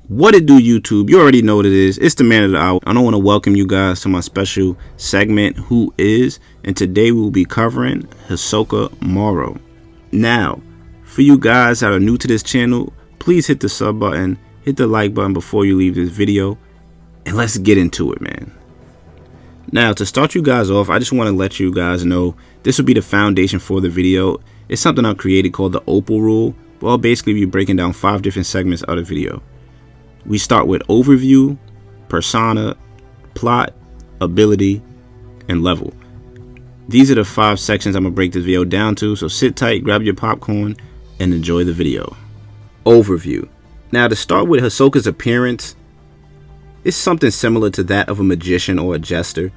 What it do, YouTube? You already know what it is. It's the man of the hour. I don't want to welcome you guys to my special segment, Who Is? And today we will be covering Hisoka Morow. Now, for you guys that are new to this channel, please hit the sub button, hit the like button before you leave this video, and let's get into it, man. Now, to start you guys off, I just want to let you guys know this will be the foundation for the video. It's something I created called the Opal Rule. Well, basically, we're breaking down 5 different segments of the video. We start with overview, persona, plot, ability, and level. These are the 5 sections I'm going to break this video down to, so sit tight, grab your popcorn, and enjoy the video. Overview. Now, to start with Hisoka's appearance, it's something similar to that of a magician or a jester.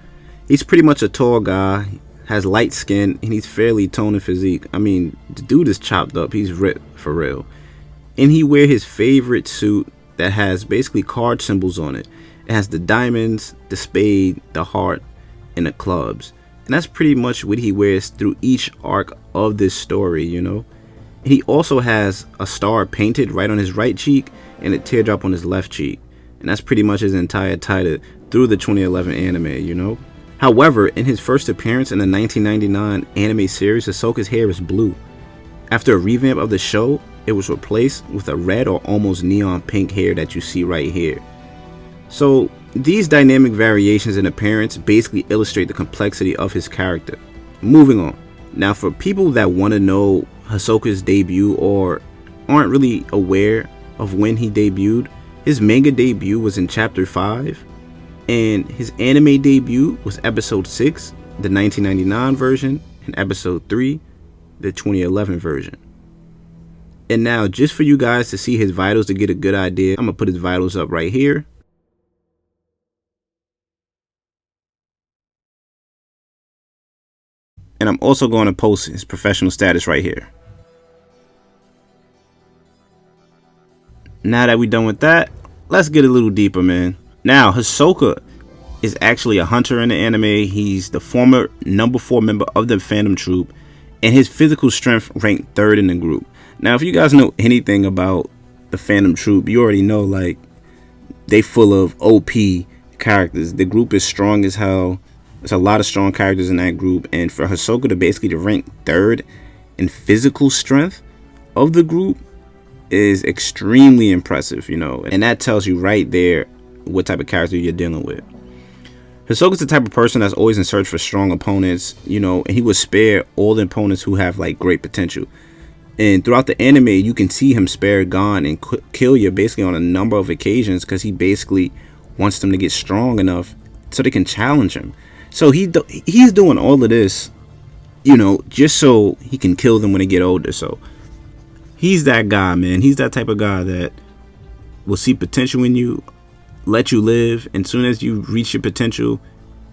He's pretty much a tall guy, has light skin, and he's fairly toned in physique. I mean, the dude is chopped up, he's ripped for real. And he wear his favorite suit that has basically card symbols on it. It has the diamonds, the spade, the heart, and the clubs. And that's pretty much what he wears through each arc of this story, you know. And he also has a star painted right on his right cheek and a teardrop on his left cheek. And that's pretty much his entire title through the 2011 anime, you know. However, in his first appearance in the 1999 anime series, Hisoka's hair is blue. After a revamp of the show, it was replaced with a red or almost neon pink hair that you see right here. So these dynamic variations in appearance basically illustrate the complexity of his character. Moving on. Now, for people that want to know Hisoka's debut or aren't really aware of when he debuted, his manga debut was in chapter 5 and his anime debut was episode 6, the 1999 version, and episode 3, the 2011 version. And now, just for you guys to see his vitals to get a good idea, I'm going to put his vitals up right here. And I'm also going to post his professional status right here. Now that we're done with that, let's get a little deeper, man. Now, Hisoka is actually a hunter in the anime. He's the former number 4 member of the Phantom Troop, and his physical strength ranked 3rd in the group. Now, if you guys know anything about the Phantom Troop, you already know, like, they full of OP characters. The group is strong as hell. There's a lot of strong characters in that group. And for Hisoka to basically rank 3rd in physical strength of the group is extremely impressive, you know. And that tells you right there what type of character you're dealing with. Hisoka's the type of person that's always in search for strong opponents, you know, and he will spare all the opponents who have, like, great potential. And throughout the anime, you can see him spare Gon and kill you basically on a number of occasions because he basically wants them to get strong enough so they can challenge him. So he's doing all of this, you know, just so he can kill them when they get older. So he's that guy, man. He's that type of guy that will see potential in you, let you live, and as soon as you reach your potential,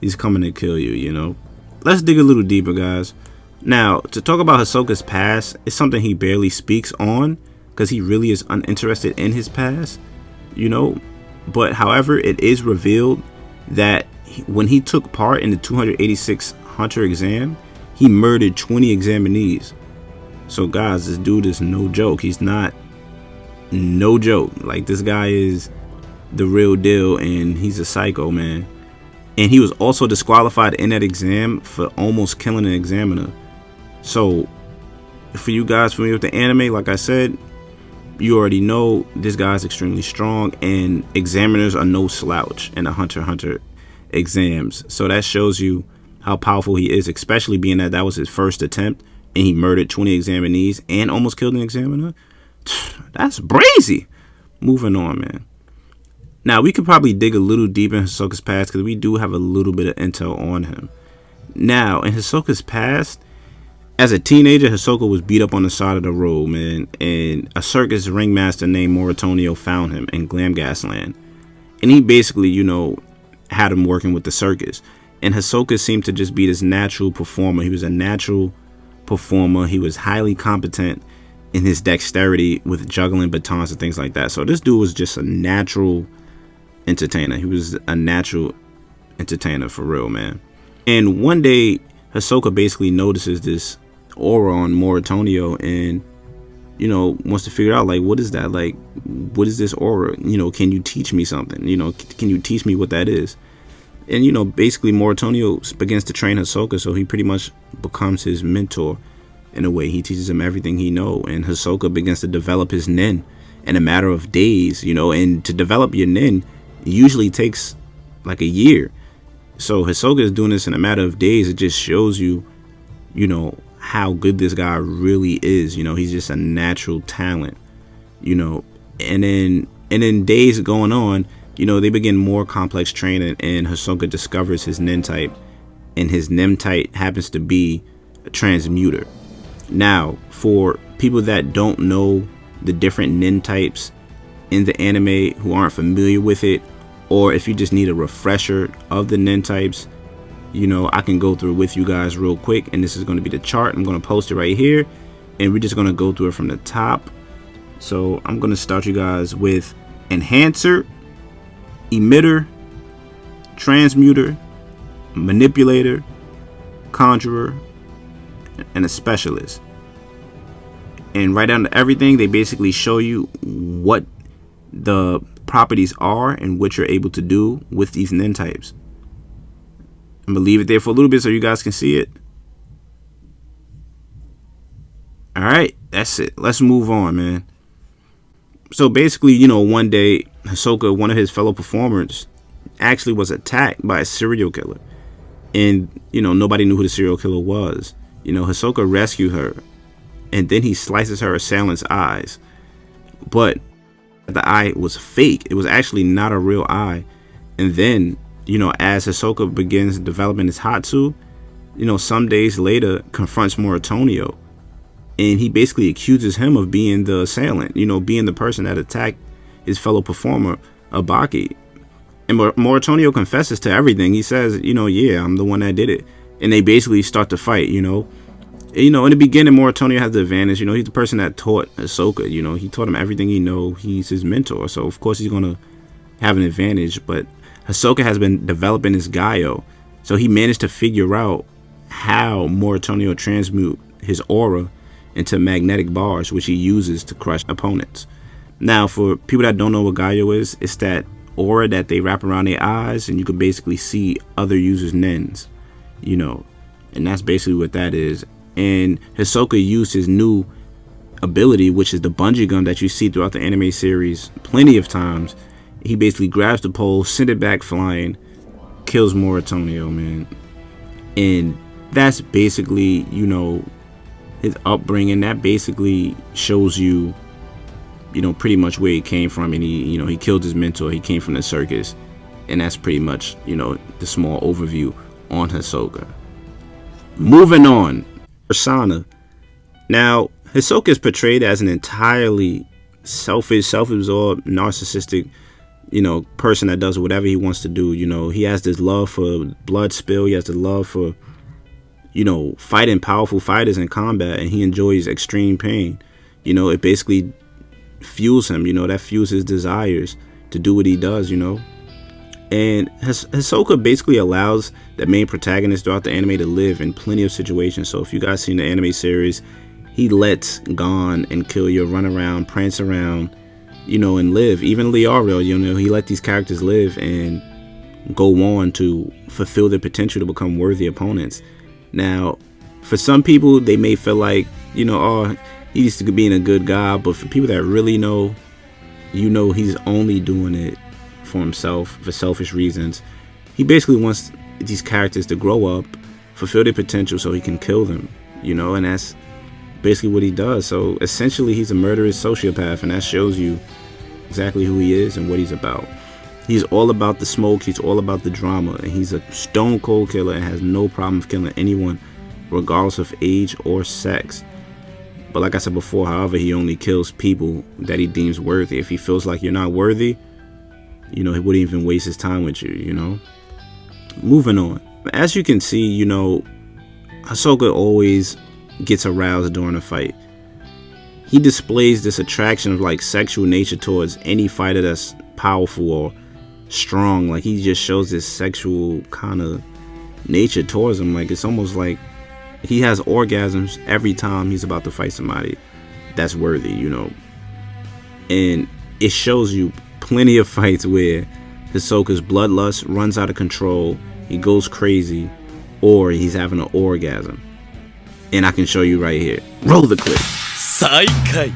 he's coming to kill you, you know. Let's dig a little deeper, guys. Now, to talk about Hisoka's past, it's something he barely speaks on because he really is uninterested in his past, you know. But however, it is revealed that when he took part in the 286 Hunter exam, he murdered 20 examinees. So guys, this dude is no joke. He's not no joke. Like, this guy is the real deal, and he's a psycho, man. And he was also disqualified in that exam for almost killing an examiner. So for you guys familiar with the anime, like I said, you already know this guy's extremely strong, and examiners are no slouch in the Hunter x Hunter exams. So that shows you how powerful he is, especially being that that was his first attempt and he murdered 20 examinees and almost killed an examiner. That's brazy. moving on, man. Now, we could probably dig a little deep in Hisoka's past because we do have a little bit of intel on him. Now, in Hisoka's past, as a teenager, Hisoka was beat up on the side of the road, man, and a circus ringmaster named Morotonio found him in Glamgas Land. And he basically, had him working with the circus. And Hisoka seemed to just be this natural performer. He was a natural performer. He was highly competent in his dexterity with juggling batons and things like that. So this dude was just a natural entertainer. He was a natural entertainer for real, man. And one day, Hisoka basically notices this aura on Morotonio and, wants to figure out, like, what is that? Like, what is this aura? Can you teach me something? Can you teach me what that is? And, basically Morotonio begins to train Hisoka, so he pretty much becomes his mentor in a way. He teaches him everything he knows, and Hisoka begins to develop his nin in a matter of days, and to develop your nin usually takes like a year. So Hisoka is doing this in a matter of days. It just shows you, how good this guy really is. He's just a natural talent, and then days going on, they begin more complex training, and Hisoka discovers his nin type, and his nin type happens to be a transmuter. Now, for people that don't know the different nin types in the anime, who aren't familiar with it, or if you just need a refresher of the nin types, I can go through with you guys real quick, and this is going to be the chart. I'm going to post it right here, and we're just going to go through it from the top. So I'm going to start you guys with Enhancer, Emitter, Transmuter, Manipulator, Conjurer, and a Specialist. And right down to everything, they basically show you what the properties are and what you're able to do with these nin types. I'm gonna leave it there for a little bit so you guys can see it. All right, that's it. Let's move on, man. So basically, one day Hisoka, one of his fellow performers, actually was attacked by a serial killer, and nobody knew who the serial killer was. Hisoka rescued her, and then he slices her assailant's eyes, but the eye was fake. It was actually not a real eye. And then, as Hisoka begins developing his Hatsu, some days later confronts Morotonio, and he basically accuses him of being the assailant, being the person that attacked his fellow performer, Abaki. And Morotonio confesses to everything. He says, yeah, I'm the one that did it. And they basically start to fight, in the beginning, Morotonio has the advantage. He's the person that taught Hisoka. He taught him everything he knows. He's his mentor. So, of course, he's going to have an advantage. But Hisoka has been developing his Gaio. So he managed to figure out how Morotonio transmute his aura into magnetic bars, which he uses to crush opponents. Now, for people that don't know what Gaio is, it's that aura that they wrap around their eyes, and you can basically see other users' nins, and that's basically what that is. And Hisoka used his new ability, which is the bungee gun that you see throughout the anime series plenty of times. He basically grabs the pole, sends it back flying, kills Morotonio, man. And that's basically, his upbringing. That basically shows you, pretty much where he came from. And he killed his mentor. He came from the circus. And that's pretty much, the small overview on Hisoka. Moving on. Persona. Now, Hisoka is portrayed as an entirely selfish, self-absorbed, narcissistic, person that does whatever he wants to do. He has this love for blood spill. He has the love for, fighting powerful fighters in combat, and he enjoys extreme pain. It basically fuels him. That fuels his desires to do what he does. And Hisoka basically allows the main protagonist throughout the anime to live in plenty of situations. So if you guys seen the anime series, he lets Gon and Killua run around, prance around, and live. Even Leorio, he let these characters live and go on to fulfill their potential to become worthy opponents. Now, for some people, they may feel like, oh, he's being a good guy. But for people that really know, he's only doing it for himself, for selfish reasons. He basically wants these characters to grow up, fulfill their potential so he can kill them, and that's basically what he does. So essentially he's a murderous sociopath, and that shows you, exactly who he is and what he's about. He's all about the smoke, he's all about the drama, and he's a stone cold killer and has no problem killing anyone regardless of age or sex. But like I said before, however, he only kills people that he deems worthy. If he feels like you're not worthy, he wouldn't even waste his time with you. Moving on. As you can see, Hisoka always gets aroused during a fight. He displays this attraction of like sexual nature towards any fighter that's powerful or strong. Like he just shows this sexual kind of nature towards him. Like it's almost like he has orgasms every time he's about to fight somebody that's worthy, And it shows you plenty of fights where Hisoka's bloodlust runs out of control, he goes crazy, or he's having an orgasm. And I can show you right here. Roll the clip. 再開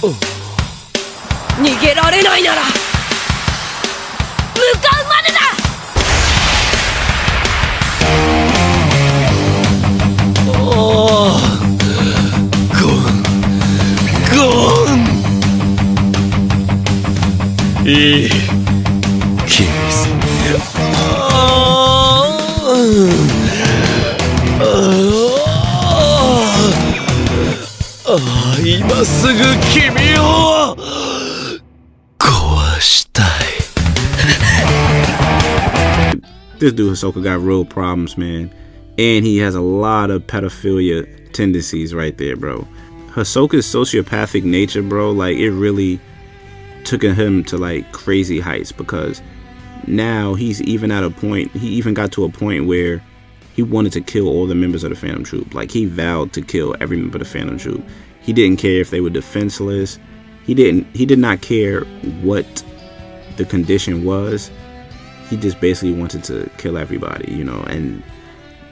逃げられないなら向かうまでだ。おーゴンいいキス今すぐ君を壊したい This dude Hisoka got real problems, man. And he has a lot of pedophilia tendencies right there, bro. Hisoka's sociopathic nature, bro, like it really took him to like crazy heights, because now he's even at a point, he even got to a point where he wanted to kill all the members of the Phantom Troop. Like he vowed to kill every member of the Phantom Troop. He didn't care if they were defenseless. He did not care what the condition was. He just basically wanted to kill everybody, and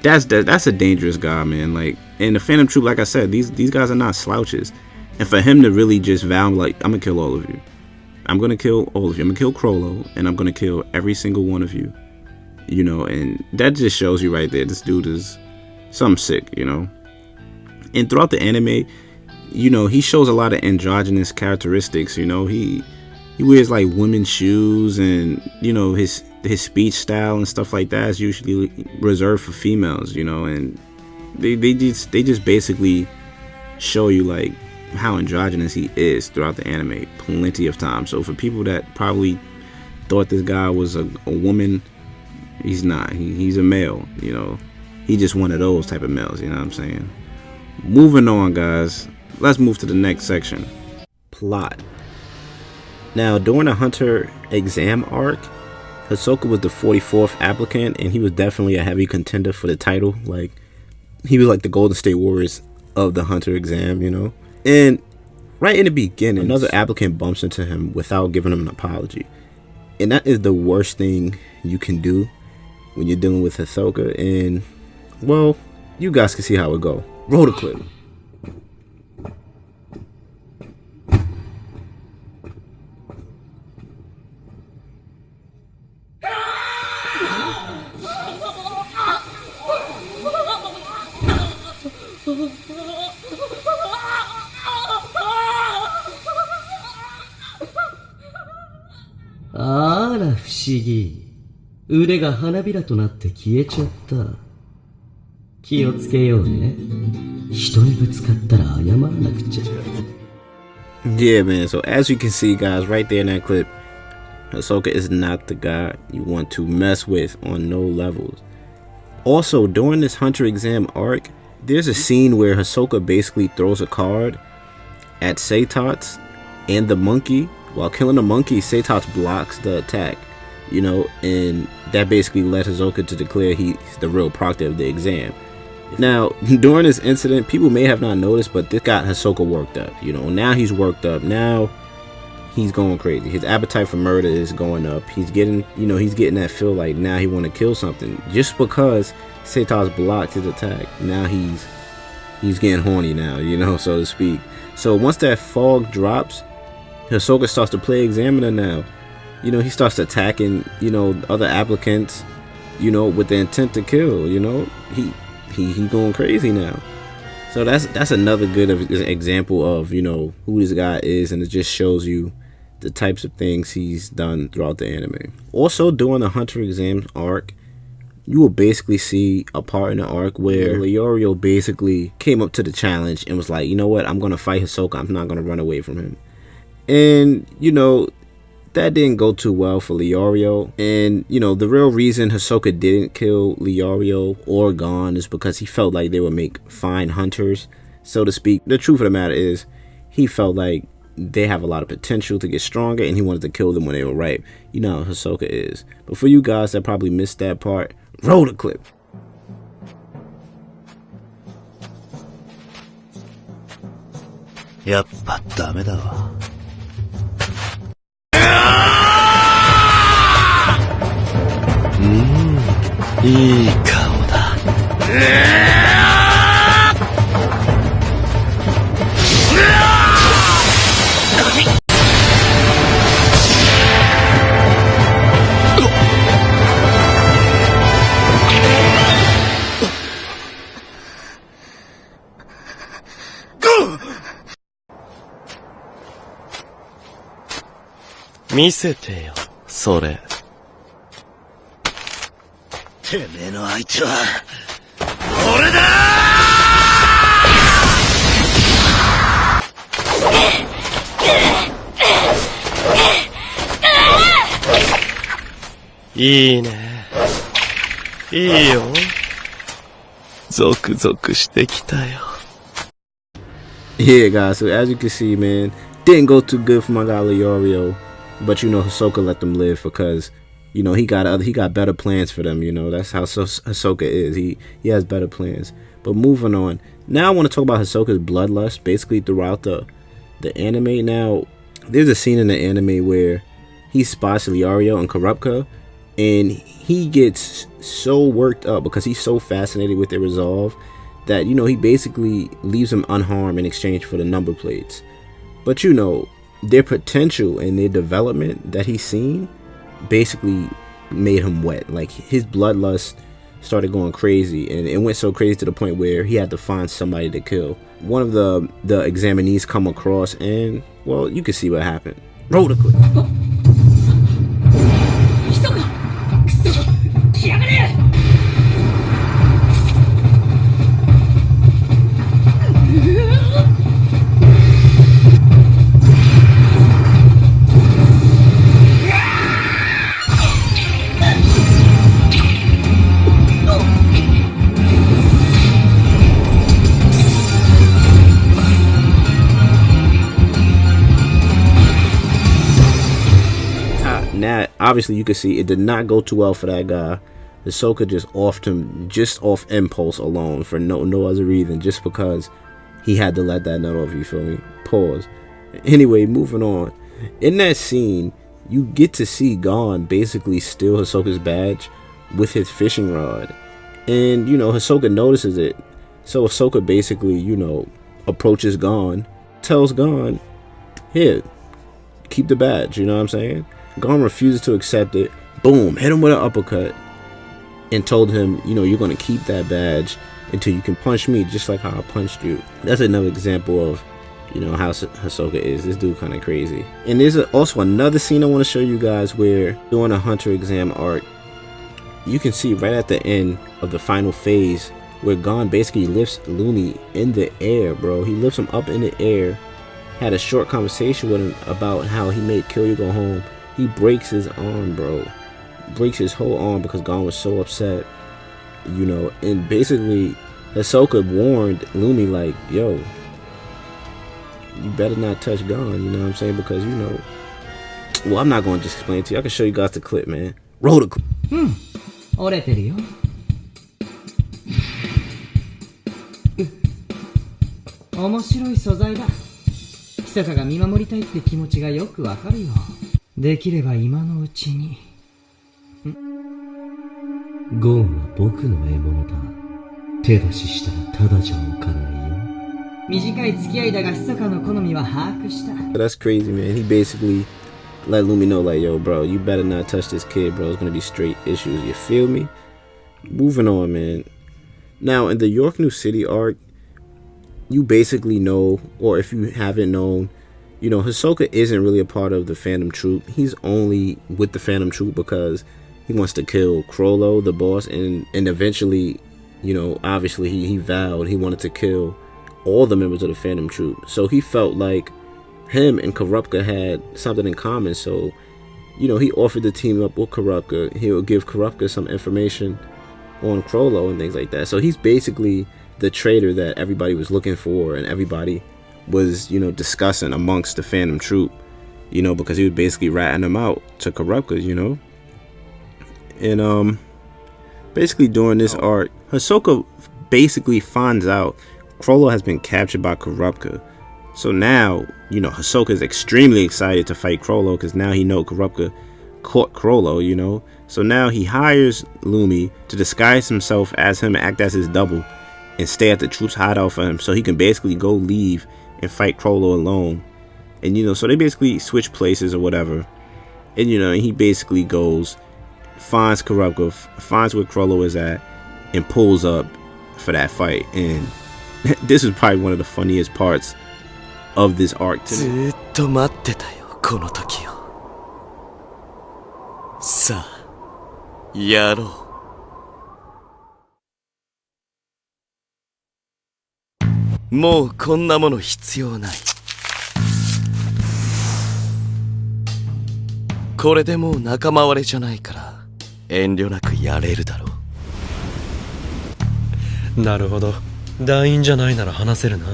that's a dangerous guy, man. Like, in the Phantom Troop, like I said, these guys are not slouches. And for him to really just vow, like, I'm gonna kill all of you. I'm gonna kill all of you. I'm gonna kill Crollo, and I'm gonna kill every single one of you. And that just shows you right there, this dude is something sick, And throughout the anime, he shows a lot of androgynous characteristics. He wears like women's shoes, and his speech style and stuff like that is usually reserved for females, and they just basically show you like how androgynous he is throughout the anime plenty of times. So for people that probably thought this guy was a woman, he's not. He's a male, He just one of those type of males, you know what I'm saying? Moving on, guys. Let's move to the next section. Plot. Now, during the Hunter exam arc, Hisoka was the 44th applicant, and he was definitely a heavy contender for the title. Like, he was like the Golden State Warriors of the Hunter exam, And right in the beginning, another applicant bumps into him without giving him an apology. And that is the worst thing you can do when you're dealing with Hisoka. And, well, you guys can see how it go. Roll the clip.あら不思議。腕が花びらとなって消えちゃった。気をつけようね。人にぶつかったら謝らなくちゃ。Yeah, man. So as you can see, guys, right there in that clip, Hisoka is not the guy you want to mess with on no levels. Also, during this Hunter exam arc, there's a scene where Hisoka basically throws a card at Seitatsu and the monkey. While killing the monkey, Seitatsu blocks the attack, and that basically led Hisoka to declare he's the real proctor of the exam. Now, during this incident, people may have not noticed, but this got Hisoka worked up. Now he's worked up. Now he's going crazy. His appetite for murder is going up. He's getting, he's getting that feel like now he want to kill something just because Seitatsu blocked his attack. Now he's getting horny now, so to speak. So once that fog drops, Hisoka starts to play examiner now. He starts attacking, other applicants, with the intent to kill, He going crazy now. So that's another good example of, you know, who this guy is, and it just shows you the types of things he's done throughout the anime. Also, during the Hunter exam arc, you will basically see a part in the arc where Leorio basically came up to the challenge and was like, you know what, I'm going to fight Hisoka. I'm not going to run away from him. And, you know, that didn't go too well for Leorio. And, you know, the real reason Hisoka didn't kill Leorio or Gon is because he felt like they would make fine hunters, so to speak. The truth of the matter is, he felt like they have a lot of potential to get stronger, and he wanted to kill them when they were ripe. You know how Hisoka is. But for you guys that probably missed that part, roll the clip. Yappa dame da wa. Ii kao da. 見せてよ、それ。てめえの相手は、俺だー！いいね。いいよ。ゾクゾクしてきたよ。Yeah, guys, so as you can see, man, didn't go too good for my guy Leorio, but you know, Hisoka let them live because, you know, he got better plans for them. You know, that's how Hisoka is. He has better plans. But moving on, now I want to talk about Hisoka's bloodlust basically throughout the anime. Now, there's a scene in the anime where he spots Leorio and Kurapika, and he gets so worked up because he's so fascinated with their resolve that, you know, he basically leaves them unharmed in exchange for the number plates. But, you know, their potential and their development that he's seen basically made him wet. Like, his bloodlust started going crazy, and it went so crazy to the point where he had to find somebody to kill. One of the examinees come across, and, well, you can see what happened. Roll the clip. Now, obviously, you can see it did not go too well for that guy. Hisoka just offed him just off impulse alone for no other reason, just because he had to let that nut off, you feel me? Pause. Anyway, moving on. In that scene, you get to see Gon basically steal Hisoka's badge with his fishing rod. And, you know, Hisoka notices it. So Hisoka basically, you know, approaches Gon, tells Gon, here, keep the badge, you know what I'm saying? Gon refuses to accept it. Boom, hit him with an uppercut and told him, you know, you're going to keep that badge until you can punch me just like how I punched you. That's another example of, you know, how Hisoka is. This dude kind of crazy. And there's also another scene I want to show you guys where during a Hunter exam arc, you can see right at the end of the final phase where Gon basically lifts Lumi in the air, bro. He lifts him up in the air, had a short conversation with him about how he made Killua go home. He breaks his arm, bro. Breaks his whole arm because Gon was so upset, you know. And basically, Hisoka warned Lumi, like, yo, you better not touch Gon, you know what I'm saying? Because, you know, well, I'm not going to just explain it to you. I can show you guys the clip, man. Roll the clip. 折れてるよ。面白い素材だ。密かが見守りたいって気持ちがよくわかるよ。できれば今のうちに。ゴーンは僕の獲物だ。手出ししたらただじゃおかないよ。短い付き合いだが密かの好みは把握した。That's crazy, man. He basically let Lumi know, like, yo, bro, you better not touch this kid, bro. It's gonna be straight issues. You feel me? Moving on, man. Now, in the York New City arc, you basically know, or if you haven't known, Hisoka isn't really a part of the Phantom Troop. He's only with the Phantom Troop because he wants to kill Chrollo, the boss, and eventually, obviously he vowed he wanted to kill all the members of the Phantom Troop. So he felt like him and Kurapika had something in common. So, he offered to team up with Kurapika. He would give Kurapika some information on Chrollo and things like that. So he's basically the traitor that everybody was looking for and everybody was, discussing amongst the Phantom Troop, because he was basically ratting them out to Kurapika, And basically during this arc, Hisoka basically finds out Chrollo has been captured by Kurapika. So now, Hisoka is extremely excited to fight Chrollo because now he knows Kurapika caught Chrollo, So now he hires Lumi to disguise himself as him and act as his double and stay at the troops hideout for him so he can basically go leave and fight Chrollo alone. And, so they basically switch places or whatever. And, he basically goes, finds Kurapika, finds where Chrollo is at, and pulls up for that fight. And this is probably one of the funniest parts of this arc to me. ずっと待ってたよ、この時を。さあ、やろう。もうこんなもの必要ない。これでもう仲間割れじゃないから遠慮なくやれるだろう。なるほど。団員じゃないなら話せるな。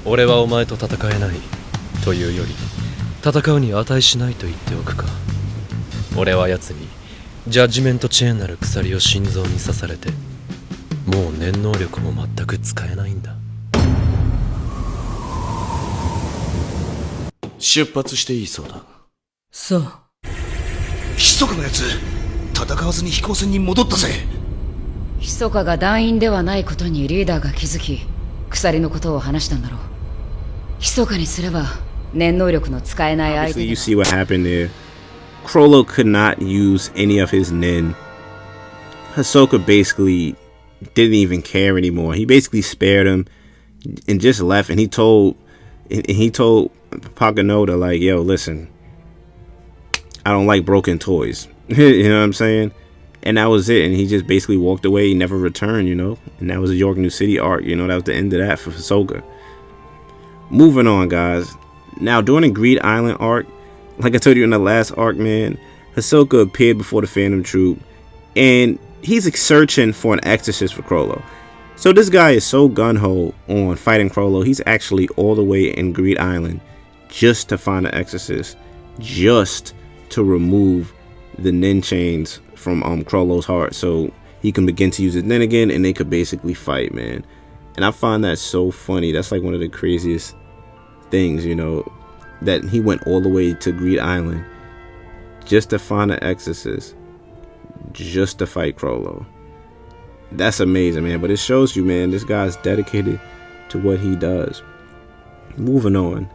俺はお前と戦えないというより戦うに値しないと言っておくか。俺は奴にジャッジメントチェーンなる鎖を心臓に刺されてもう念能力も全く使えないんだ。出発していいそうだ。そう。密かのやつ戦わずに飛行船に戻ったぜ。密かが団員ではないことにリーダーが気づき鎖のことを話したんだろう。密かにすれば念能力の使えない相手 Obviously, you see what happened there. Chrollo could not use any of his nin. Hisoka basically didn't even care anymore. He basically spared him and just left. And he told Pakanoda, like, yo, listen, I don't like broken toys. You know what I'm saying? And that was it. And he just basically walked away. He never returned, And that was the York New City arc. That was the end of that for Hisoka. Moving on, guys. Now, during the Greed Island arc, like I told you in the last arc, man, Hisoka appeared before the Phantom Troop. And he's searching for an exorcist for Chrollo. So this guy is so gung-ho on fighting Chrollo. He's actually all the way in Greed Island just to find an exorcist. Just to remove the nin chains from Chrollo's heart. So he can begin to use his nin again and they could basically fight, man. And I find that so funny. That's like one of the craziest things, that he went all the way to Greed Island just to find an exorcist, just to fight Chrollo. That's amazing, man. But it shows you, man, this guy's dedicated to what he does. Moving on.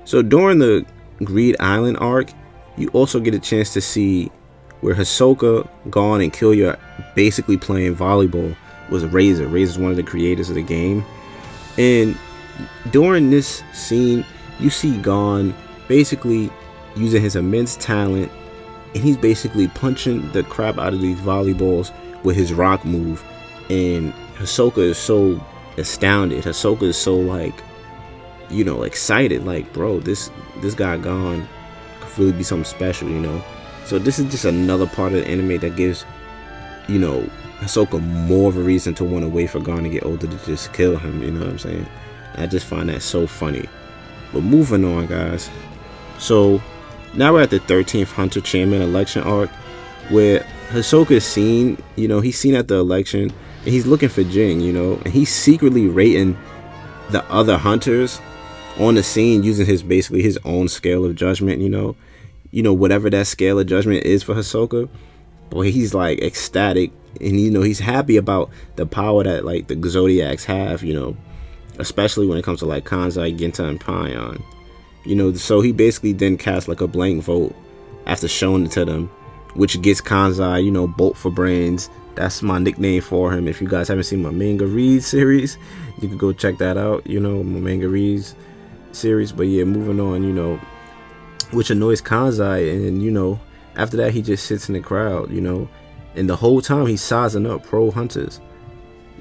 So during the Greed Island arc, you also get a chance to see where Hisoka, Gon, and Killua basically playing volleyball was Razor. Razor's one of the creators of the game. And during this scene, you see Gon basically using his immense talent, and he's basically punching the crap out of these volleyballs with his rock move. And Hisoka is so astounded. Hisoka is so excited. Like, bro, this guy Gon could really be something special, So this is just another part of the anime that gives, Hisoka more of a reason to want to wait for Gon to get older to just kill him, you know what I'm saying? I just find that so funny. But moving on, guys. So now we're at the 13th Hunter Chairman election arc, where Hisoka is seen, he's seen at the election, and he's looking for Jing, and he's secretly rating the other hunters on the scene using basically his own scale of judgment, whatever that scale of judgment is for Hisoka. Boy, he's like ecstatic, and he's happy about the power that like the Zodiacs have, especially when it comes to like Kanzai, Genta, and Paimon. So he basically then casts like a blank vote after showing it to them, which gets Kanzai, Bolt for brains, That's my nickname for him. If you guys haven't seen my manga read series, you can go check that out, you know, my manga reads series. But yeah, moving on, you know, which annoys Kanzai, and you know, after that he just sits in the crowd, you know, and the whole time he's sizing up pro hunters,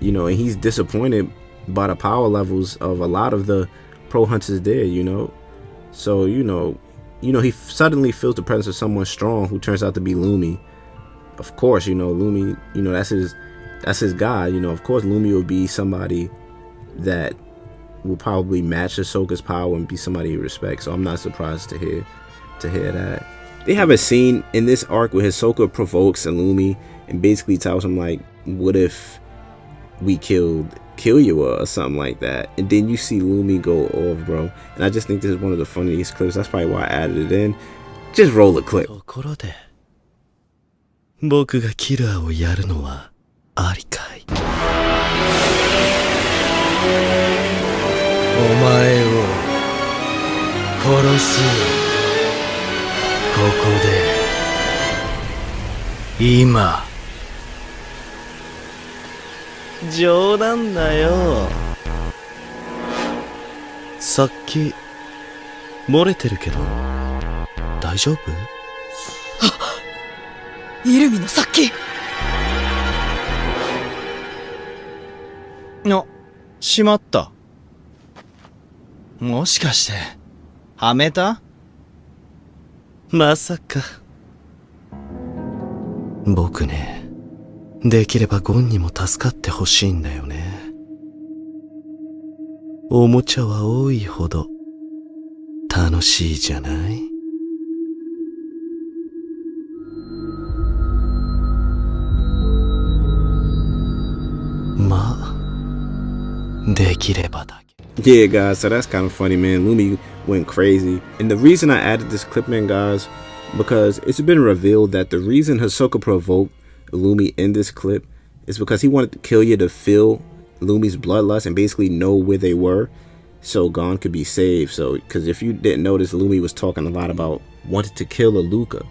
you know, and he's disappointed by the power levels of a lot of the pro hunters there, you know. So you know he suddenly feels the presence of someone strong who turns out to be Lumi. Of course, you know, Lumi, you know, that's his guy, you know. Of course Lumi will be somebody that will probably match Hisoka's power and be somebody he respects. So I'm not surprised to hear that. They have a scene in this arc where Hisoka provokes Lumi and basically tells him, like, what if we killed Killua or something like that. And then you see Lumi go off, bro. And I just think this is one of the funniest clips. That's probably why I added it in. Just roll the clip. ところで僕がキラーをやるのはありかい。お前を殺す。ここで今。冗談だよ。さっき漏れてるけど大丈夫？イルミの殺気。しまった。もしかしてはめた？まさか。僕ね、できればゴンにも助かってほしいんだよね。おもちゃは多いほど楽しいじゃない？まあ、できればだけ。Yeah, guys, so that's kind of funny, man. Lumi went crazy. And the reason I added this clip in, guys, because it's been revealed that the reason Hisoka provoked Lumi in this clip is because he wanted Killua to feel Lumi's bloodlust and basically know where they were so Gon could be saved. So, because if you didn't notice, Lumi was talking a lot about wanting to kill Aluka,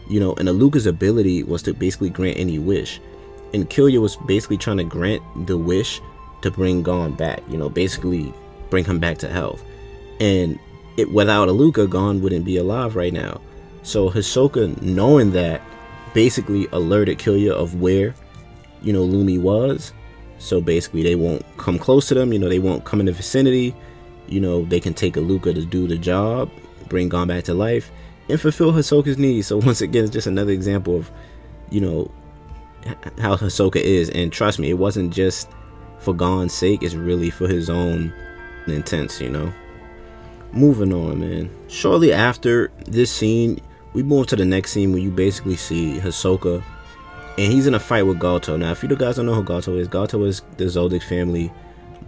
you know, and Aluka's ability was to basically grant any wish. And Killua was basically trying to grant the wish to bring Gon back, you know, basically bring him back to health. And without Aluka, Gon wouldn't be alive right now. So Hisoka, knowing that, basically alerted Killua of where, you know, Lumi was. So basically they won't come close to them, you know, they won't come in the vicinity. You know, they can take Aluka to do the job, bring Gon back to life, and fulfill Hisoka's needs. So once again, it's just another example of, you know, how Hisoka is. And trust me, it wasn't just for Gon's sake, it's really for his own intents, you know. Moving on, man. Shortly after this scene, we move to the next scene where you basically see Hisoka, and he's in a fight with Gato. Now, if you guys don't know who Gato is the Zoldyck family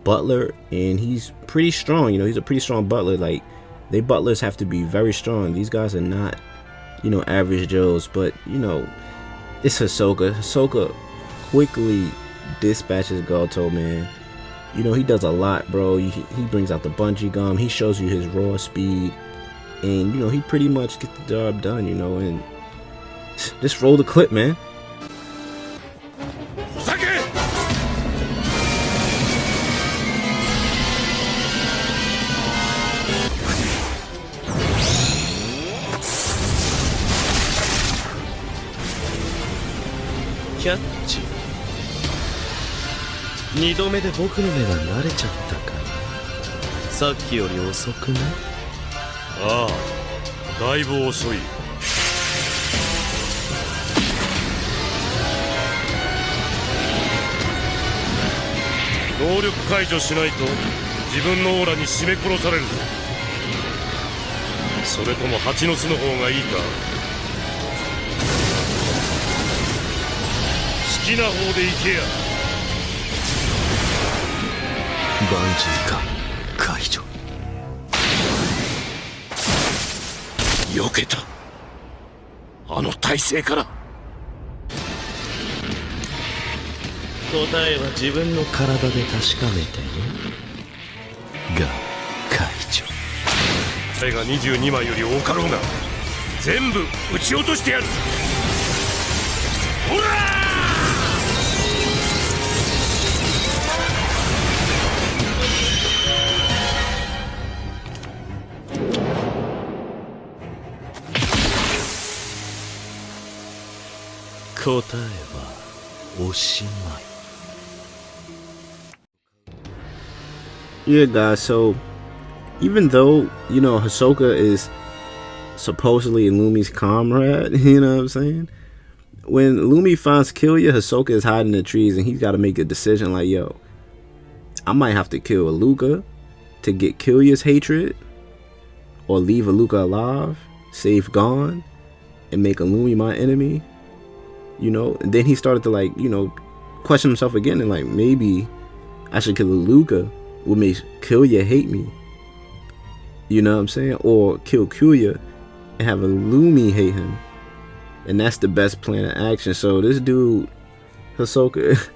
butler, and he's pretty strong. You know, he's a pretty strong butler. Like, they butlers have to be very strong. These guys are not, you know, average Joes. But, you know, it's Hisoka. Hisoka quickly dispatches Gato, man. You know, he does a lot, bro. He brings out the bungee gum. He shows you his raw speed. And, you know, he pretty much gets the job done, you know. And just roll the clip, man.キャッチ。二度目で僕の目が慣れちゃったかな。さっきより遅くない？ああ、だいぶ遅い。能力解除しないと自分のオーラに絞め殺されるぞ。それとも蜂の巣の方がいいか？好きな方で行けや。バンジーか解除。避けた。あの体勢から。答えは自分の体で確かめてね。が解除。彼が22枚より多かろうが全部撃ち落としてやる。ほらー！答えはおしまい。 Yeah, guys, so even though, you know, Hisoka is supposedly Lumi's comrade, you know what I'm saying? When Lumi finds Killua, Hisoka is hiding in the trees and he's got to make a decision like, yo, I might have to kill Aluka to get Killua's hatred, or leave Aluka alive, save Gon, and make Lumi my enemy, you know? And then he started to, like, you know, question himself again and like, maybe I should kill Aluka, will make Killua hate me, you know what I'm saying? Or kill Killua and have Lumi hate him, and that's the best plan of action. So this dude Hisoka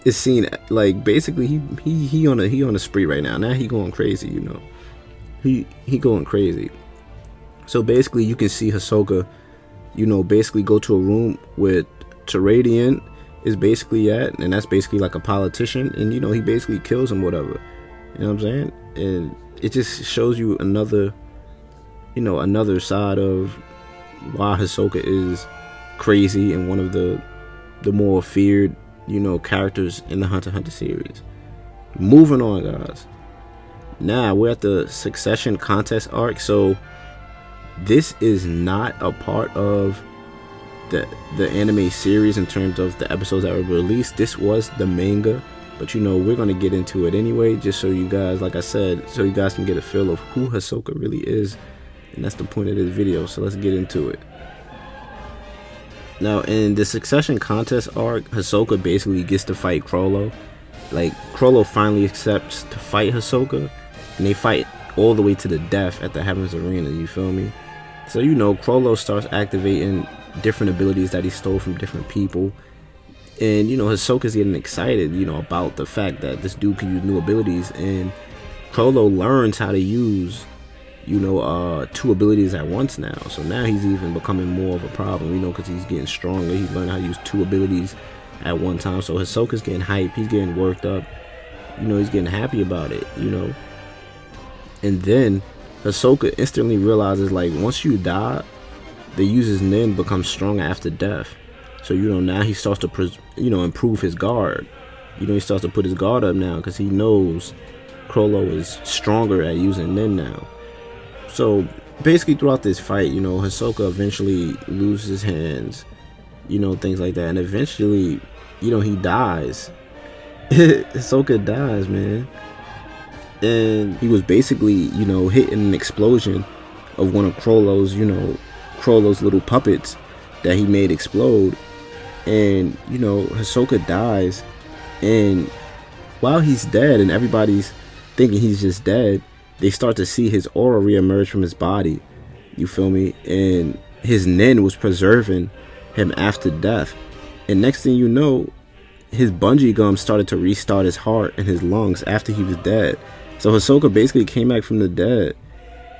is seen like basically he on a spree right now. Now he going crazy, you know. He going crazy. So basically you can see Hisoka, you know, basically go to a room with Teradian is basically at, and that's basically like a politician, and you know he basically kills him, whatever, you know what I'm saying? And it just shows you another, you know, another side of why Hisoka is crazy and one of the more feared, you know, characters in the Hunter x Hunter series. Moving on, guys. Now we're at the Succession contest arc. So this is not a part of the anime series in terms of the episodes that were released. This was the manga, but you know we're gonna get into it anyway, just so you guys, like I said, so you guys can get a feel of who Hisoka really is, and that's the point of this video. So let's get into it. Now in the Succession contest arc, Hisoka basically gets to fight Crollo. Like Crollo finally accepts to fight Hisoka, and they fight all the way to the death at the Heavens Arena, you feel me? So you know Crollo starts activating different abilities that he stole from different people, and you know Hisoka's getting excited, you know, about the fact that this dude can use new abilities, and Crollo learns how to use, you know, 2 abilities at once now. So now he's even becoming more of a problem, you know, because he's getting stronger. He's learning how to use 2 abilities at one time. So Hisoka's getting hype, he's getting worked up, you know, he's getting happy about it, you know. And then Hisoka instantly realizes, like, once you die, the user's nin becomes stronger after death. So you know now he starts to improve his guard. You know, he starts to put his guard up now because he knows Crollo is stronger at using nin now. So basically throughout this fight, you know, Hisoka eventually loses his hands, you know, things like that, and eventually, you know, he dies. Hisoka dies, man. And he was basically, you know, hit in an explosion of one of Crollo's, you know, Crollo's little puppets that he made explode. And you know Hisoka dies, and while he's dead and everybody's thinking he's just dead, they start to see his aura reemerge from his body, you feel me? And his nin was preserving him after death, and next thing you know, his bungee gum started to restart his heart and his lungs after he was dead. So Hisoka basically came back from the dead,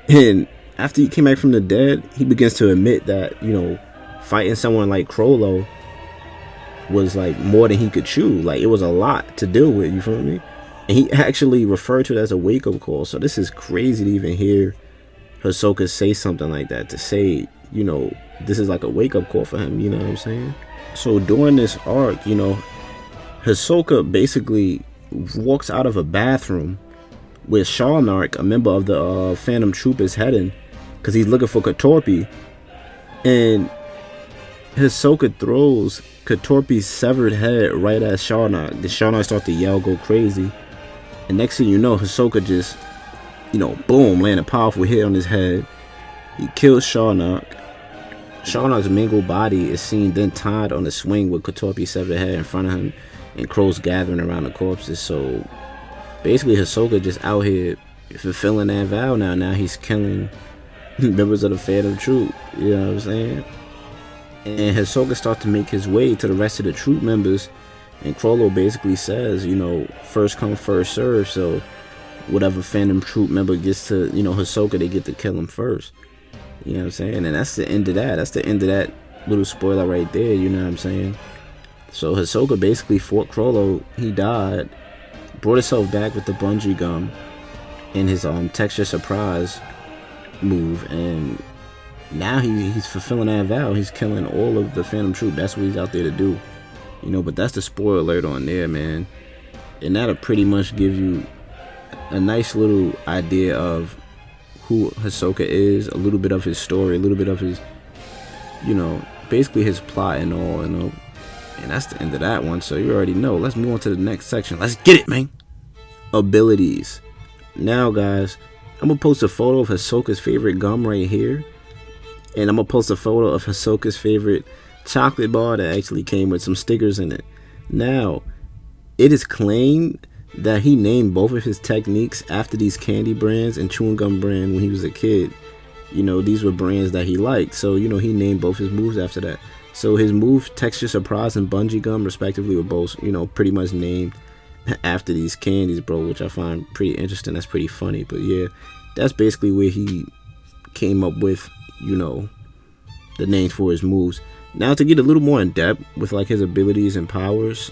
and after he came back from the dead, he begins to admit that, you know, fighting someone like Crollo was like more than he could chew. Like it was a lot to deal with, you feel me? And he actually referred to it as a wake-up call. So this is crazy to even hear Hisoka say something like that, to say, you know, this is like a wake-up call for him, you know what I'm saying? So during this arc, you know, Hisoka basically walks out of a bathroom where Sharnark, a member of the Phantom Troop, is heading, because he's looking for Katorpi. And Hisoka throws Katorpi's severed head right at Sharnark. The Sharnark starts to yell, go crazy. And next thing you know, Hisoka just, you know, boom, land a powerful hit on his head. He kills Sharnark. Sharnark's mangled body is seen then tied on the swing with Katorpi's severed head in front of him, and crows gathering around the corpses. So basically Hisoka just out here fulfilling that vow now. Now he's killing members of the Phantom Troop, you know what I'm saying? And Hisoka starts to make his way to the rest of the troop members, and Crollo basically says, you know, first come, first serve. So whatever Phantom Troop member gets to, you know, Hisoka, they get to kill him first. You know what I'm saying? And that's the end of that. That's the end of that little spoiler right there, you know what I'm saying? So Hisoka basically fought Crollo. He died, brought himself back with the bungee gum and his texture surprise move, and now he's fulfilling that vow. He's killing all of the Phantom Troop. That's what he's out there to do. You know, but that's the spoiler alert on there, man. And that'll pretty much give you a nice little idea of who Hisoka is, a little bit of his story, a little bit of his, you know, basically his plot and all, you know. And that's the end of that one, so you already know. Let's move on to the next section. Let's get it, man. Abilities. Now, guys, I'm going to post a photo of Hisoka's favorite gum right here. And I'm going to post a photo of Hisoka's favorite chocolate bar that actually came with some stickers in it. Now, it is claimed that he named both of his techniques after these candy brands and chewing gum brand when he was a kid. You know, these were brands that he liked. So, you know, he named both his moves after that. So his move, Texture Surprise and Bungee Gum, respectively, were both, you know, pretty much named after these candies, bro, which I find pretty interesting. That's pretty funny. But yeah, that's basically where he came up with, you know, the names for his moves. Now, to get a little more in depth with like his abilities and powers.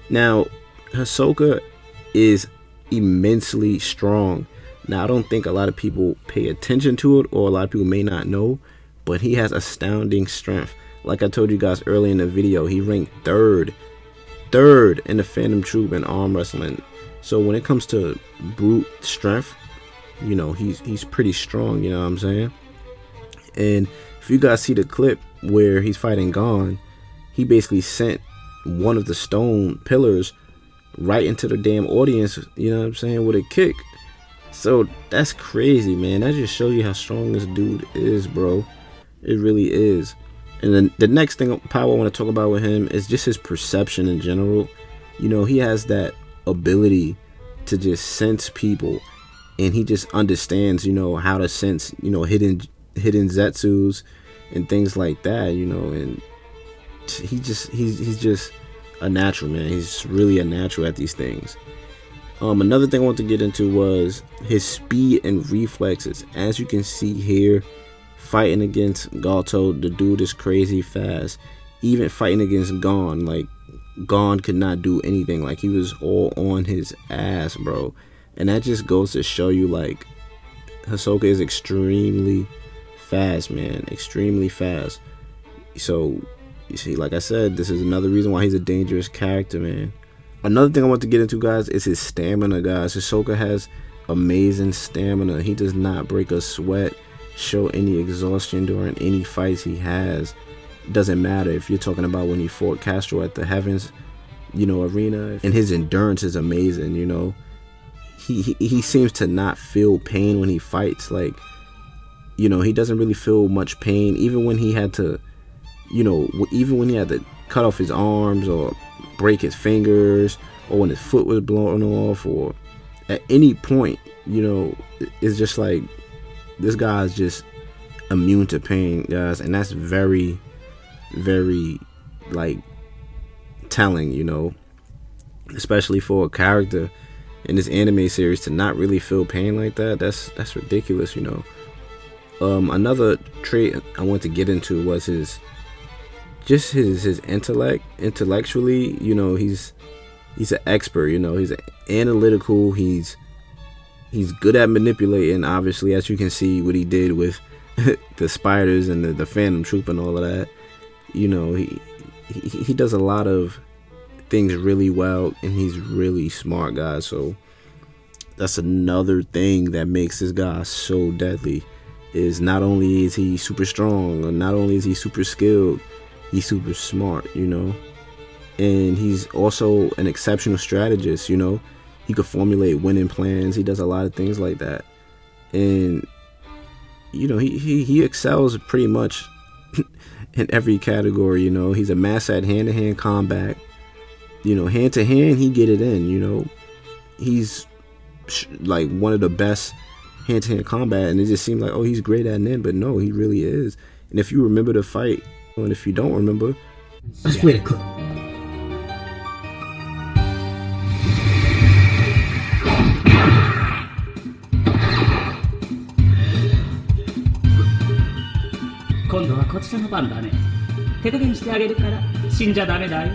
Now, Hisoka is immensely strong. Now, I don't think a lot of people pay attention to it, or a lot of people may not know, but he has astounding strength. Like I told you guys earlier in the video, he ranked third in the Phantom Troop in arm wrestling. So when it comes to brute strength, you know, he's pretty strong, you know what I'm saying? And if you guys see the clip where he's fighting Gon, he basically sent one of the stone pillars right into the damn audience, you know what I'm saying, with a kick. So that's crazy, man. That just shows you how strong this dude is, bro. It really is. And then the next thing power I want to talk about with him is just his perception in general. You know, he has that ability to just sense people, and he just understands, you know, how to sense, you know, hidden zetsus and things like that, you know. And he's just a natural, man. He's really a natural at these things. Another thing I want to get into was his speed and reflexes. As you can see here, fighting against Gato, the dude is crazy fast. Even fighting against Gon, like, Gon could not do anything. Like, he was all on his ass, bro. And that just goes to show you, like, Hisoka is extremely fast, man. Extremely fast. So, you see, like I said, this is another reason why he's a dangerous character, man. Another thing I want to get into, guys, is his stamina, guys. Hisoka has amazing stamina. He does not break a sweat, show any exhaustion during any fights he has. Doesn't matter if you're talking about when he fought Castro at the Heavens, you know, arena. And his endurance is amazing, you know. He seems to not feel pain when he fights. Like, you know, he doesn't really feel much pain. Even when he had to, you know, even when he had to cut off his arms or break his fingers, or when his foot was blown off, or at any point, you know, it's just like, this guy is just immune to pain, guys. And that's very, very, like, telling, you know, especially for a character in this anime series to not really feel pain like that. That's ridiculous, you know. Another trait I want to get into was his intellect. Intellectually, you know, he's an expert, you know. He's analytical. He's good at manipulating, obviously, as you can see what he did with the spiders and the Phantom Troop and all of that. You know, he does a lot of things really well, and he's really smart, guys. So that's another thing that makes this guy so deadly, is not only is he super strong, or not only is he super skilled, he's super smart, you know. And he's also an exceptional strategist, you know. He could formulate winning plans. He does a lot of things like that. And, you know, he excels pretty much in every category, you know. He's a master at hand-to-hand combat. You know, hand-to-hand, he get it in, you know. He's like one of the best hand-to-hand combat, and it just seems like, oh, he's great at it, but no, he really is. And if you remember the fight, and if you don't remember, yeah. 今度はこちらの番だね。手加減してあげるから死んじゃダメだよ。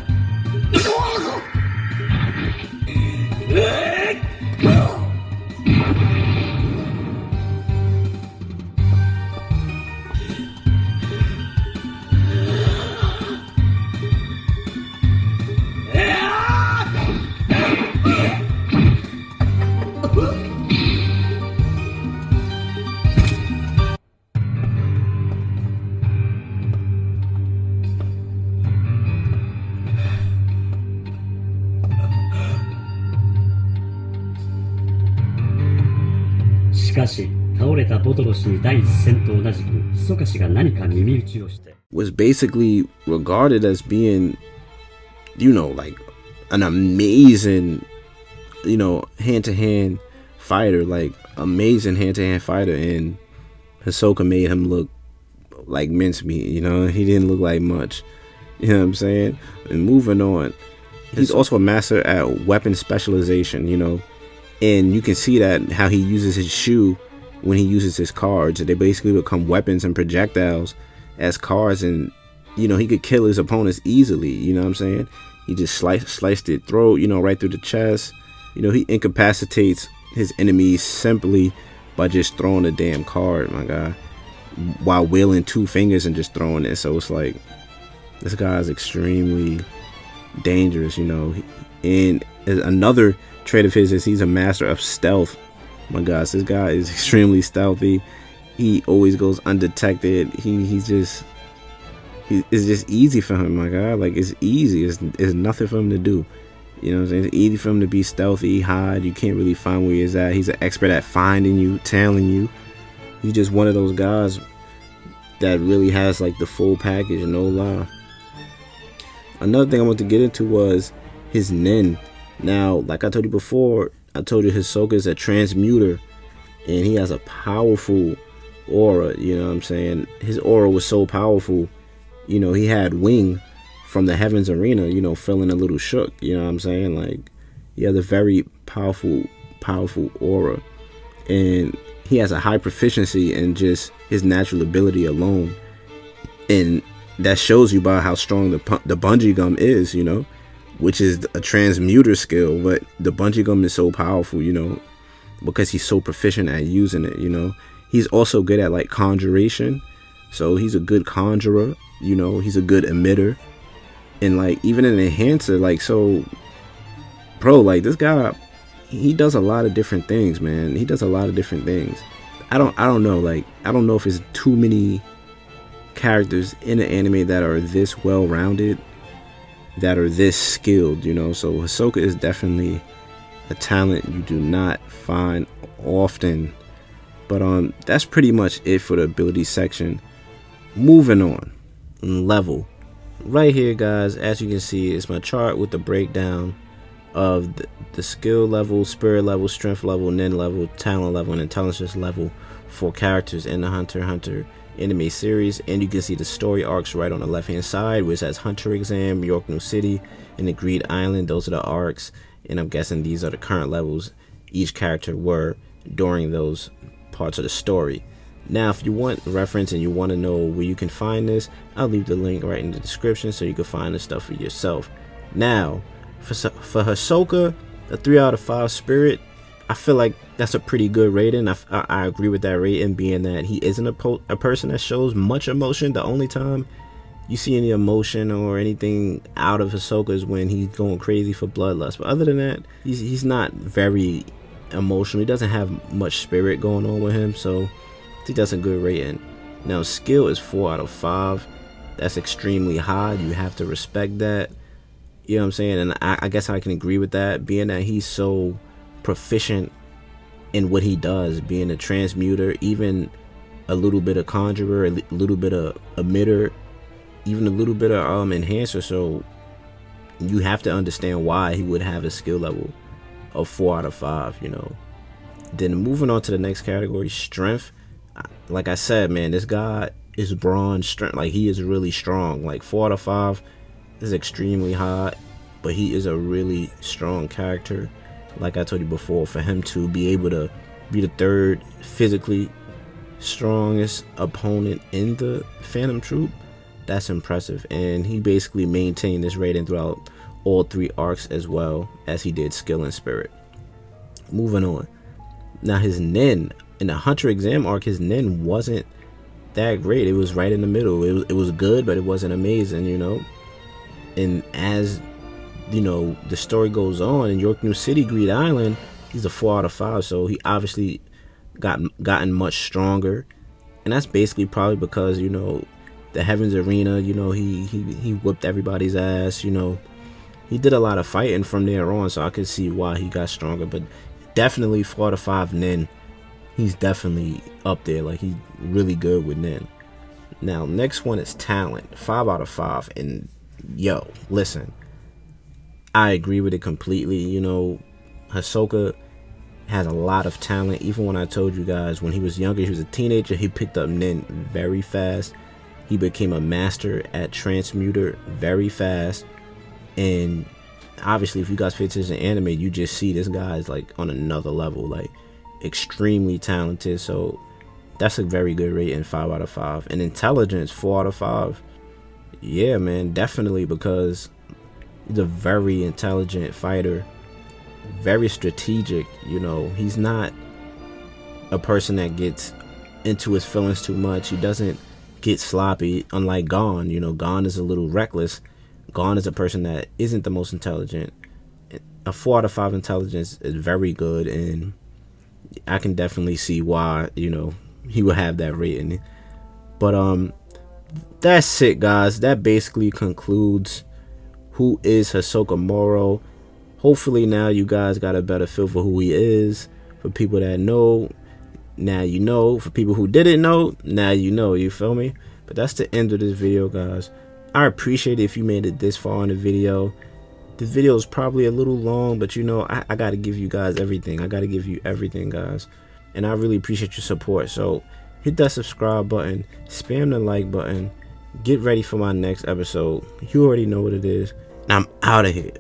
かし、倒れたボトロ氏に第一戦と同じく、密か氏が何か耳打ちをして。Was basically regarded as being, you know, like an amazing, you know, hand-to-hand fighter, like amazing hand-to-hand fighter, and Hisoka made him look like mincemeat, you know. He didn't look like much, you know what I'm saying? And moving on, he's also a master at weapon specialization, you know, and you can see that how he uses his shoe when he uses his cards. They basically become weapons and projectiles as cards, and you know, he could kill his opponents easily, you know what I'm saying? He just sliced their throat, you know, right through the chest. You know, he incapacitates his enemies simply by just throwing a damn card, my guy, while wielding two fingers and just throwing it. So it's like, this guy is extremely dangerous, you know. And another trait of his is he's a master of stealth. My gosh, this guy is extremely stealthy. He always goes undetected. It's just easy for him, my guy. Like, it's easy. It's nothing for him to do. You know what I'm saying? It's easy for him to be stealthy, hide. You can't really find where he's at. He's an expert at finding you, tailing you. He's just one of those guys that really has like the full package, no lie. Another thing I want to get into was his nin. Now, like I told you before, I told you Hisoka is a transmuter, and he has a powerful aura, you know what I'm saying? His aura was so powerful, you know, he had wing from the heavens arena, you know, feeling a little shook, you know what I'm saying? Like, he has a very powerful aura, and he has a high proficiency in just his natural ability alone, and that shows you by how strong the bungee gum is, you know, which is a transmuter skill. But the bungee gum is so powerful, you know, because he's so proficient at using it, you know. He's also good at like conjuration, so he's a good conjurer, you know. He's a good emitter, and like even an enhancer. Like, so bro, like, this guy, he does a lot of different things, man. He does a lot of different things. I don't know, like, I don't know if it's too many characters in the anime that are this well-rounded, that are this skilled, you know. So Hisoka is definitely a talent you do not find often. But that's pretty much it for the ability section. Moving on, level. Right here, guys, as you can see, it's my chart with the breakdown of the skill level, spirit level, strength level, nin level, talent level, and intelligence level for characters in the Hunter x Hunter anime series. And you can see the story arcs right on the left hand side, which has Hunter Exam, York New City, and the Greed Island. Those are the arcs, and I'm guessing these are the current levels each character were during those parts of the story. Now, if you want reference and you want to know where you can find this, I'll leave the link right in the description so you can find the stuff for yourself. Now, for Hisoka, a 3 out of 5 spirit, I feel like that's a pretty good rating. I agree with that rating, being that he isn't a person that shows much emotion. The only time you see any emotion or anything out of Hisoka is when he's going crazy for bloodlust. But other than that, he's not very emotional. He doesn't have much spirit going on with him, so I think that's a good rating. Now, skill is 4 out of 5. That's extremely high. You have to respect that. You know what I'm saying? And I guess I can agree with that, being that he's so proficient in what he does, being a transmuter, even a little bit of conjurer, a little bit of emitter, even a little bit of enhancer. So you have to understand why he would have a skill level of 4 out of 5, you know. Then moving on to the next category, strength. Like I said, man, this guy is bronze strength. Like, he is really strong. Like, 4 out of 5 is extremely high, but he is a really strong character. Like I told you before, for him to be able to be the third physically strongest opponent in the Phantom Troop, that's impressive. And he basically maintained this rating throughout all 3 arcs, as well as he did skill and spirit. Moving on. Now, his nin in the Hunter Exam arc, his nin wasn't that great. It was right in the middle. It was good, but it wasn't amazing, you know. And as you know, the story goes on in York New City, Greed Island, he's a 4 out of 5. So he obviously gotten much stronger, and that's basically probably because, you know, the Heavens Arena, you know, he whipped everybody's ass. You know, he did a lot of fighting from there on, so I could see why he got stronger. But definitely 4 out of 5 nin. he's definitely up there. Like, he's really good with Nen. Now, next one is talent. 5 out of 5. And yo, listen, I agree with it completely. You know, Hisoka has a lot of talent. Even when I told you guys when he was younger, he was a teenager, he picked up Nen very fast. He became a master at Transmuter very fast. And obviously, if you guys pay attention to anime, you just see this guy is like on another level, like extremely talented. So that's a very good rating, 5 out of 5. And intelligence, 4 out of 5. Yeah, man, definitely, because he's a very intelligent fighter, very strategic. You know, he's not a person that gets into his feelings too much. He doesn't get sloppy, unlike Gon. You know, Gon is a little reckless. Gon is a person that isn't the most intelligent. A 4 out of 5 intelligence is very good, and I can definitely see why, you know, he would have that rating. But that's it, guys. That basically concludes who is Hisoka Morow. Hopefully now you guys got a better feel for who he is. For people that know, now you know. For people who didn't know, now you know. You feel me? But that's the end of this video, guys. I appreciate it if you made it this far in the video. The video is probably a little long, but you know, I got to give you guys everything. I got to give you everything, guys. And I really appreciate your support. So hit that subscribe button, spam the like button, get ready for my next episode. You already know what it is. And I'm out of here.